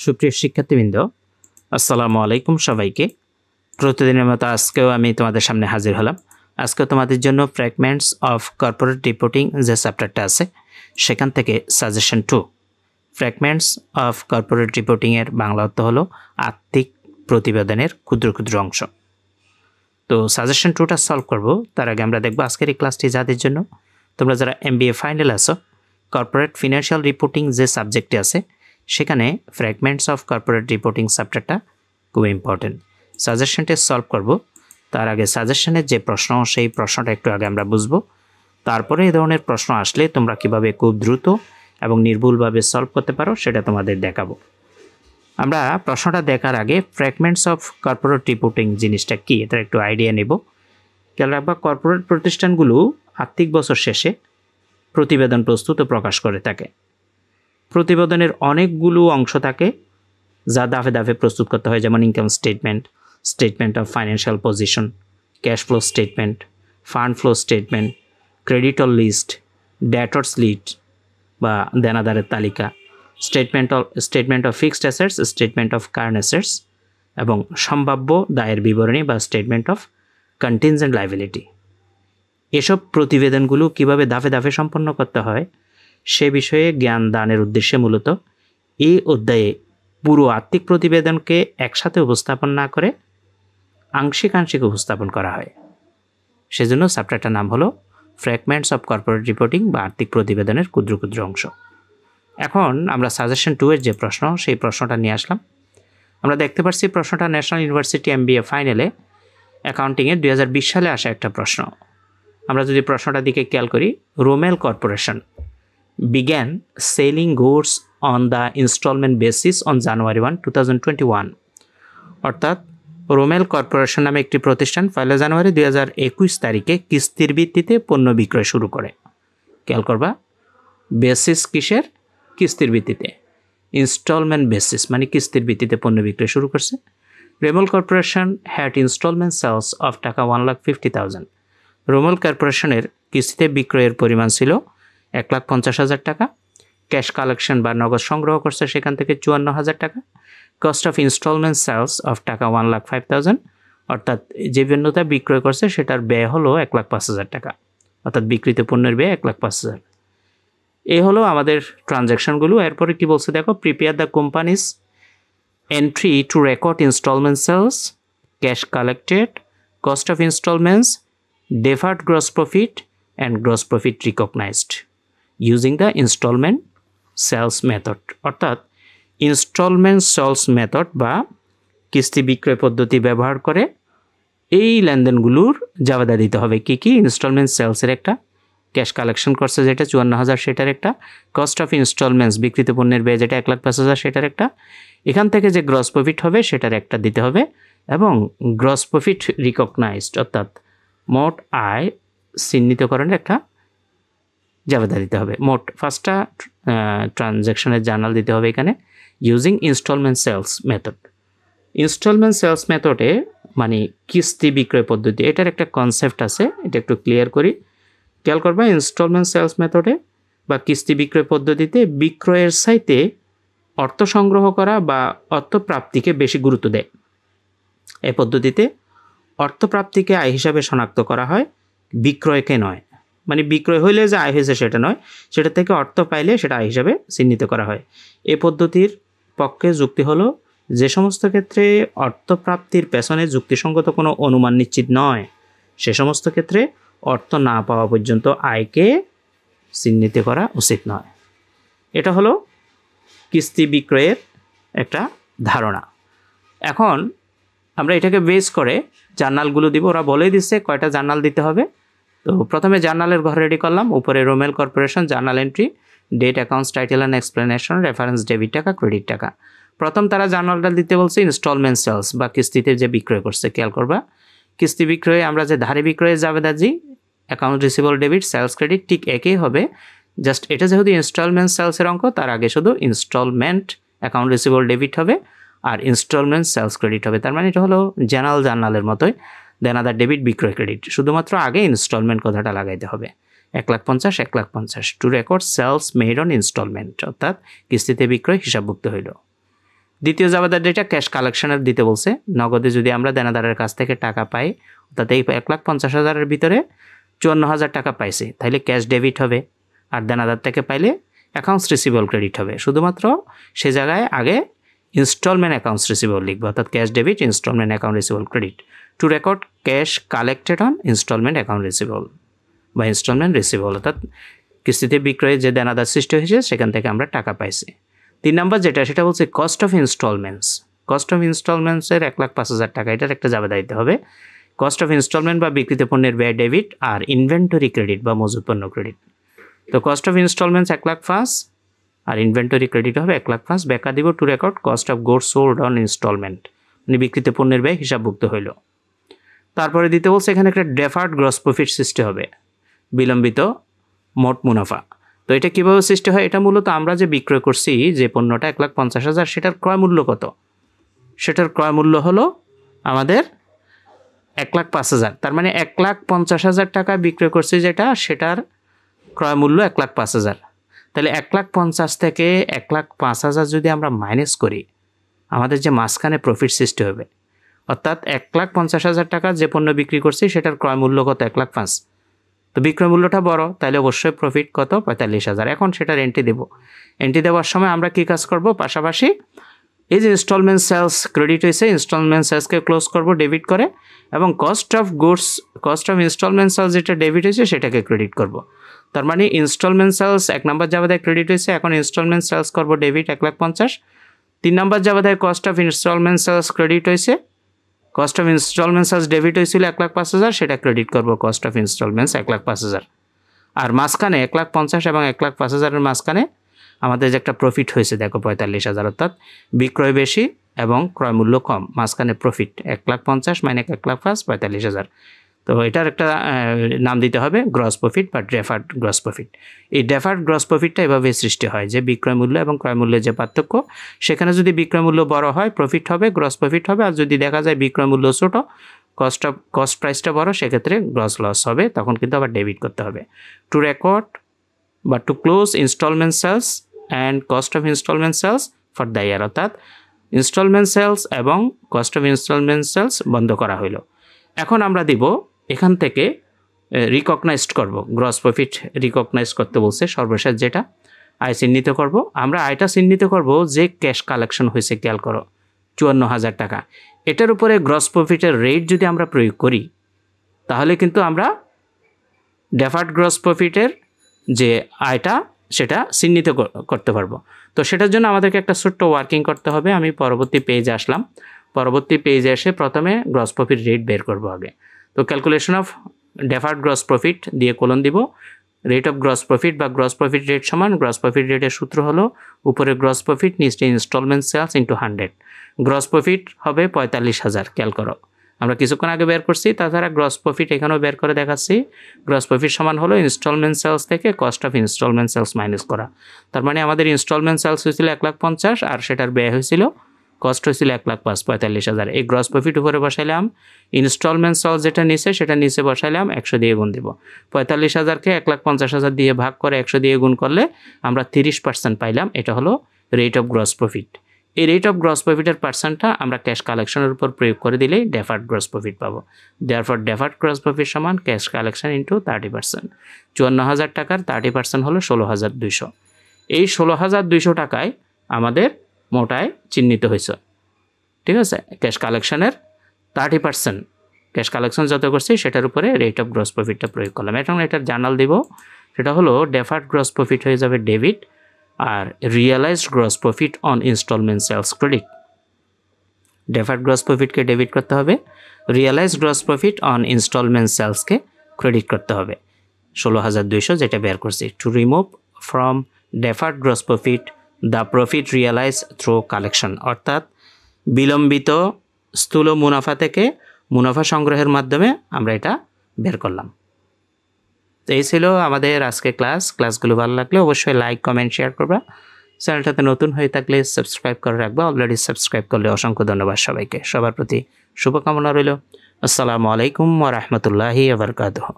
সুপ্রিয় শিক্ষার্থীবৃন্দ, আসসালামু আলাইকুম সবাইকে। প্রতিদিনের মতো আজকেও আমি তোমাদের সামনে হাজির হলাম। আজকে তোমাদের জন্য ফ্র্যাগমেন্টস অফ কর্পোরেট রিপোর্টিং যে চ্যাপ্টারটা আছে সেখান থেকে সাজেশন 2 ফ্র্যাগমেন্টস অফ কর্পোরেট রিপোর্টিংয়ের বাংলা অর্থ হলো আর্থিক প্রতিবেদনের ক্ষুদ্র ক্ষুদ্র অংশ। তো সাজেশন 2টা সলভ করব। তার আগে আমরা দেখব আজকের এই ক্লাসটি যাদের জন্য, তোমরা যারা MBA ফাইনাল আছো, কর্পোরেট ফিনান্সিয়াল রিপোর্টিং যে সাবজেক্টটি আছে সেখানে ফ্র্যাগমেন্টস অফ কর্পোরেট রিপোর্টিং চ্যাপ্টারটা খুব ইম্পর্টেন্ট। সাজেশনটা সলভ করব। তার আগে সাজেশনের যে প্রশ্ন সেই প্রশ্নটা একটু আগে আমরা বুঝবো, তারপরে এই ধরনের প্রশ্ন আসলে তোমরা কিভাবে খুব দ্রুত এবং নির্ভুলভাবে সলভ করতে পারো সেটা তোমাদের দেখাবো। আমরা প্রশ্নটা দেখার আগে ফ্র্যাগমেন্টস অফ কর্পোরেট রিপোর্টিং জিনিসটা কি এটার একটু আইডিয়া নেব। খেয়াল রাখবা, কর্পোরেট প্রতিষ্ঠানগুলো আর্থিক বছর শেষে প্রতিবেদন প্রস্তুত ও প্রকাশ করে থাকে। প্রতিবেদনের অনেকগুলো অংশ থাকে যা ধাপে ধাপে প্রস্তুত করতে হয়, যেমন income statement, statement of financial position, cash flow statement, fund flow statement, creditor list, debtors list বা দেনাদারের তালিকা, statement of fixed assets, statement of current assets এবং সম্ভাব্য দায়ের বিবরণী বা স্টেটমেন্ট অফ কন্টিনজেন্ট লায়াবিলিটি। এসব প্রতিবেদনগুলো কিভাবে ধাপে ধাপে সম্পন্ন করতে হয় সে বিষয়ে জ্ঞান দানের উদ্দেশ্যে মূলত এই অধ্যায়ে পুরো আর্থিক প্রতিবেদনকে একসাথে উপস্থাপন না করে আংশিক উপস্থাপন করা হয়। সেজন্য চ্যাপ্টারটার নাম হলো ফ্র্যাগমেন্টস অফ কর্পোরেট রিপোর্টিং বা আর্থিক প্রতিবেদনের ক্ষুদ্র ক্ষুদ্র অংশ। এখন আমরা সাজেশন 2 এর যে প্রশ্ন সেই প্রশ্নটা নিয়ে আসলাম। আমরা দেখতে পাচ্ছি প্রশ্নটা ন্যাশনাল ইউনিভার্সিটি MBA ফাইনালে অ্যাকাউন্টিংয়ের 2020 সালে আসা একটা প্রশ্ন। আমরা যদি প্রশ্নটার দিকে খেয়াল করি, Rommel corporation began selling goods on the installment basis on January 1, 2021। অর্থাৎ রোমেল কর্পোরেশন নামে একটি প্রতিষ্ঠান 1 জানুয়ারি 2021 তারিখে কিস্তির ভিত্তিতে পণ্য বিক্রয় শুরু করে। খেয়াল করবা, বেসিস কিসের? কিস্তির ভিত্তিতে। ইনস্টলমেন্ট বেসিস মানে কিস্তির ভিত্তিতে পণ্য বিক্রয় শুরু করছে। Romel corporation had instalment sales of taka 1,50,000। Rommel কর্পোরেশনের কিস্তিতে বিক্রয়ের পরিমাণ ছিল 1,50,000 টাকা। ক্যাশ কালেকশন বা নগদ সংগ্রহ করছে সেখান থেকে 54,000 টাকা। Cost of instalment sales of taka 1,05,000, অর্থাৎ যে পণ্যটা বিক্রয় করছে সেটার ব্যয় হলো 1,05,000 টাকা, অর্থাৎ বিক্রিত পণ্যের ব্যয় 1,05,000। এই হলো আমাদের ট্রানজ্যাকশনগুলো। এরপরে কি বলছে দেখো, prepare the company's entry to record instalment sales, cash collected, cost of instalments, deferred gross profit and gross profit recognised using the instalment sales method. অর্থাৎ ইনস্টলমেন্ট সেলস মেথড বা কিস্তি বিক্রয় পদ্ধতি ব্যবহার করে এই লেনদেনগুলোর জাবেদা দিতে হবে। কি কি? ইনস্টলমেন্ট সেলসের একটা, ক্যাশ কালেকশন করছে যেটা 54,000 সেটার একটা, কস্ট অফ ইনস্টলমেন্টস বিক্রিত পণ্যের ব্যয় যেটা 1,05,000 সেটার একটা, এখান থেকে যে গ্রস প্রফিট হবে সেটার একটা দিতে হবে, এবং গ্রস প্রফিট রিকগনাইজড অর্থাৎ মোট আয় চিহ্নিতকরণের একটা জাবেদা দিতে হবে। মোট 5টা ট্রানজ্যাকশনের জার্নাল দিতে হবে এখানে using instalment sales method. Instalment sales মেথডে মানে কিস্তি বিক্রয় পদ্ধতি, এটার একটা কনসেপ্ট আছে, এটা একটু ক্লিয়ার করি। খেয়াল করবা, ইনস্টলমেন্ট সেলস মেথডে বা কিস্তি বিক্রয় পদ্ধতিতে বিক্রয়ের চাইতে অর্থ সংগ্রহ করা বা অর্থ প্রাপ্তিকে বেশি গুরুত্ব দেয়। এই পদ্ধতিতে অর্থপ্রাপ্তিকে আয় হিসাবে শনাক্ত করা হয়, বিক্রয়কে নয়। মানে বিক্রয় হইলে যে আয় হয়েছে সেটা নয়, সেটা থেকে অর্থ পাইলে সেটা আয় হিসাবে চিহ্নিত করা হয়। এই পদ্ধতির পক্ষে যুক্তি হলো, যে সমস্ত ক্ষেত্রে অর্থপ্রাপ্তির পেছনে যুক্তিসঙ্গত কোনো অনুমান নিশ্চিত নয় সে সমস্ত ক্ষেত্রে অর্থ না পাওয়া পর্যন্ত আয়কে চিহ্নিত করা উচিত নয়। এটা হলো কিস্তি বিক্রয়ের একটা ধারণা। এখন আমরা এটাকে বেস করে জার্নালগুলো দিব। ওরা বলে দিচ্ছে কয়টা জার্নাল দিতে হবে। তো প্রথমে জার্নালের ঘর রেডি করলাম। উপরে Romel corporation journal entry, date, accounts, title and explanation, reference, debit টাকা, ক্রেডিট টাকা। প্রথম তারা জার্নালটা দিতে বলছে ইনস্টলমেন্ট সেলস বা কিস্তিতে যে বিক্রয় করছে। খেয়াল করবা, কিস্তি বিক্রয়ে আমরা যে ধারে বিক্রয়ে জাবেদা দিই, account receivable debit, sales credit ঠিক একই হবে, জাস্ট এটা যেহেতু ইনস্টলমেন্ট সেলসের অঙ্ক, তার আগে শুধু ইনস্টলমেন্ট অ্যাকাউন্ট রিসিভেবল ডেবিট হবে আর ইনস্টলমেন্ট সেলস ক্রেডিট হবে। তার মানে এটা হলো জেনারেল জার্নালের মতোই, দেনাদার ডেবিট, বিক্রয় ক্রেডিট, শুধুমাত্র আগে ইনস্টলমেন্ট কথাটা লাগাইতে হবে। 1,50,000 1,50,000 to record sales made on instalment, অর্থাৎ কিস্তিতে বিক্রয় হিসাবভুক্ত হইল। দ্বিতীয় জাবেদার ডেটা ক্যাশ কালেকশনের দিতে বলছে। নগদে যদি আমরা দেনাদারের কাছ থেকে টাকা পাই, অর্থাৎ এই 1,50,000-এর ভিতরে 54,000 টাকা পাইছি, তাহলে ক্যাশ ডেবিট হবে। আর দেনাদার থেকে পাইলে অ্যাকাউন্টস রিসিভেবল ক্রেডিট হবে। শুধুমাত্র সে জায়গায় আগে ইনস্টলমেন্ট অ্যাকাউন্টস রিসিভেবল লিখবে, অর্থাৎ cash debit instalment account receivable credit to record cash collected on instalment account receivable বা ইনস্টলমেন্ট রিসিভেবল, অর্থাৎ কিস্তিতে বিক্রয়ে যে দেনাদার সৃষ্টি হয়েছে সেখান থেকে আমরা টাকা পাইছি। 3 নম্বর যেটা সেটা বলছে cost of installments. Cost of ইনস্টলমেন্টসের 1,05,000 টাকা, এটার একটা জাবেদা দিতে হবে। কস্ট অফ ইনস্টলমেন্ট বা বিক্রিত পণ্যের ব্যয় ডেবিট আর ইনভেন্টরি ক্রেডিট বা মজুত পণ্য ক্রেডিট। তো কস্ট অফ ইনস্টলমেন্টস 1,05,000 আর ইনভেন্টরি ক্রেডিট হবে 1,05,000। ব্যাখ্যা দিব to record cost of goods sold on instalment, মানে বিক্রিত পণ্যের ব্যয় হিসাবভুক্ত হইল। তারপরে দিতে বলছে এখানে একটা ডেফার্ড গ্রস প্রফিট সৃষ্টি হবে, বিলম্বিত মোট মুনাফা। তো এটা কীভাবে সৃষ্টি হয়? এটা মূলত আমরা যে বিক্রয় করছি যে পণ্যটা 1,50,000, সেটার ক্রয় মূল্য কত? সেটার ক্রয় মূল্য হলো আমাদের 1,05,000। তার মানে 1,50,000 টাকা বিক্রয় করছি যেটা, সেটার ক্রয় মূল্য 1,05,000। তাহলে 1,50,000 থেকে 1,05,000 যদি আমরা মাইনাস করি, আমাদের যে মাঝখানে প্রফিট সৃষ্টি হবে, অর্থাৎ 1,50,000 টাকা যে পণ্য বিক্রি করছি সেটার ক্রয় মূল্য কত? 1,05,000। তো বিক্রয় মূল্যটা বড়, তাহলে অবশ্যই প্রফিট কত? 45,000। এখন সেটার এন্ট্রি দেব। এন্ট্রি দেওয়ার সময় আমরা কী কাজ করব? পাশাপাশি এই যে ইনস্টলমেন্ট সেলস ক্রেডিট হয়েছে, ইনস্টলমেন্ট সেলসকে ক্লোজ করব ডেবিট করে, এবং cost of goods, cost of instalment sales যেটা ডেবিট হয়েছে সেটাকে ক্রেডিট করব। তার মানে ইনস্টলমেন্ট সেলস 1 নম্বর জাবেদায় ক্রেডিট হয়েছে, এখন ইনস্টলমেন্ট সেলস করব ডেবিট 1,50,000। 3 নম্বর জাবেদায় cost of instalment sales credit হয়েছে, cost of instalment sales debit হয়েছিল 1,05,000, সেটা ক্রেডিট করব কস্ট অফ ইনস্টলমেন্টস 1,05,000। আর মাঝখানে 1,50,000 এবং 1,05,000-এর মাঝখানে আমাদের যে একটা প্রফিট হয়েছে দেখো 45,000, অর্থাৎ বিক্রয় বেশি এবং ক্রয় মূল্য কম, মাঝখানে প্রফিট 1,50,000 মাইনাস 1,05,000 45,000। তো এটার একটা নাম দিতে হবে গ্রস প্রফিট বা ডেফার্ড গ্রস প্রফিট। এই ডেফার্ড গ্রস প্রফিটটা এভাবে সৃষ্টি হয় যে বিক্রয় মূল্য এবং ক্রয় মূল্যের যে পার্থক্য, সেখানে যদি বিক্রয় মূল্য বড় হয় প্রফিট হবে, গ্রস প্রফিট হবে। আর যদি দেখা যায় বিক্রয় মূল্য ছোটো, কস্ট প্রাইসটা বড়, সেক্ষেত্রে গ্রস লস হবে, তখন কিন্তু আবার ডেবিট করতে হবে। টু রেকর্ড বা to close instalment sales and cost of instalment sales for the year, অর্থাৎ ইনস্টলমেন্ট সেলস এবং কস্ট অফ ইনস্টলমেন্ট সেলস বন্ধ করা হলো। এখন আমরা দিব এখান থেকে রিকগনাইজড করব, গ্রস প্রফিট রিকগনাইজ করতে বলছে সর্বশেষ যেটা, আয় চিহ্নিত করব। আমরা আয়টা চিহ্নিত করব যে ক্যাশ কালেকশন হয়েছে, খেয়াল করো 54,000 টাকা। এটার উপরে গ্রস প্রফিটের রেট যদি আমরা প্রয়োগ করি, তাহলে কিন্তু আমরা ডেফার্ড গ্রস প্রফিটের যে আয়টা সেটা চিহ্নিত করতে পারবো। তো সেটার জন্য আমাদেরকে একটা ছোট্ট ওয়ার্কিং করতে হবে। আমি পরবর্তী পেজে আসলাম, পরবর্তী পেজে এসে প্রথমে গ্রস প্রফিট রেট বের করব আগে। তো calculation of deferred gross profit দিয়ে কোলন দিব, রেট অফ গ্রস প্রফিট বা গ্রস প্রফিট রেট সমান গ্রস প্রফিট রেটের সূত্র হলো উপরে গ্রস প্রফিট নিচে instalment sales into 100। Gross profit হবে 45,000, খেয়াল করো আমরা কিছুক্ষণ আগে বের করছি, তাছাড়া গ্রস প্রফিট এখানেও বের করে দেখাচ্ছি। গ্রস প্রফিট সমান হলো ইনস্টলমেন্ট সেলস থেকে cost of instalment sales minus করা। তার মানে আমাদের ইনস্টলমেন্ট সেলস হয়েছিল 1,50,000 আর সেটার ব্যয় হয়েছিল, কস্ট হয়েছিল 1,05,000, 45,000। এই গ্রস প্রফিট উপরে বসাইলাম, ইনস্টলমেন্ট সেলস যেটা নিচে সেটা নিচে বসাইলাম, 100 দিয়ে গুণ দিব। 45,000-কে 1,50,000 দিয়ে ভাগ করে 100 দিয়ে গুণ করলে আমরা 30% পাইলাম। এটা হলো রেট অফ গ্রস প্রফিট। এই রেট অফ গ্রস প্রফিটের পার্সেন্টটা আমরা ক্যাশ কালেকশনের উপর প্রয়োগ করে দিলেই ডেফার্ড গ্রস প্রফিট পাবো। দেয়ারফর ডেফার্ড গ্রস প্রফিট সমান ক্যাশ কালেকশন ইন্টু 30%। 54,000 টাকার 30% হলো 16,200। এই 16,200 টাকায় আমাদের মোটায় চিহ্নিত হয়েছে, ঠিক আছে। ক্যাশ কালেকশনের 30%, ক্যাশ কালেকশন যত করছি সেটার উপরে রেট অফ গ্রস প্রফিটটা প্রয়োগ করলাম। এখন এটার জার্নাল দিব, সেটা হলো ডেফার্ড গ্রস প্রফিট হয়ে যাবে ডেবিট, আর realized gross profit on installment sales credit. Deferred gross প্রফিটকে ডেবিট করতে হবে, realized gross profit on installment সেলসকে ক্রেডিট করতে হবে 16,200 যেটা বের করছি। To remove from deferred gross profit the profit realize through collection, অর্থাৎ বিলম্বিত স্থূল মুনাফা থেকে মুনাফা সংগ্রহের মাধ্যমে আমরা এটা বের করলাম। তো এই ছিল আমাদের আজকে ক্লাসগুলো ভালো লাগলে অবশ্যই লাইক কমেন্ট শেয়ার করবা। চ্যানেলটাতে নতুন হয়ে থাকলে সাবস্ক্রাইব করে রাখবা, অলরেডি সাবস্ক্রাইব করলে অসংখ্য ধন্যবাদ সবাইকে। সবার প্রতি শুভকামনা রইল। আসসালামু আলাইকুম ওয়া রাহমাতুল্লাহি ওয়া বারাকাতুহু।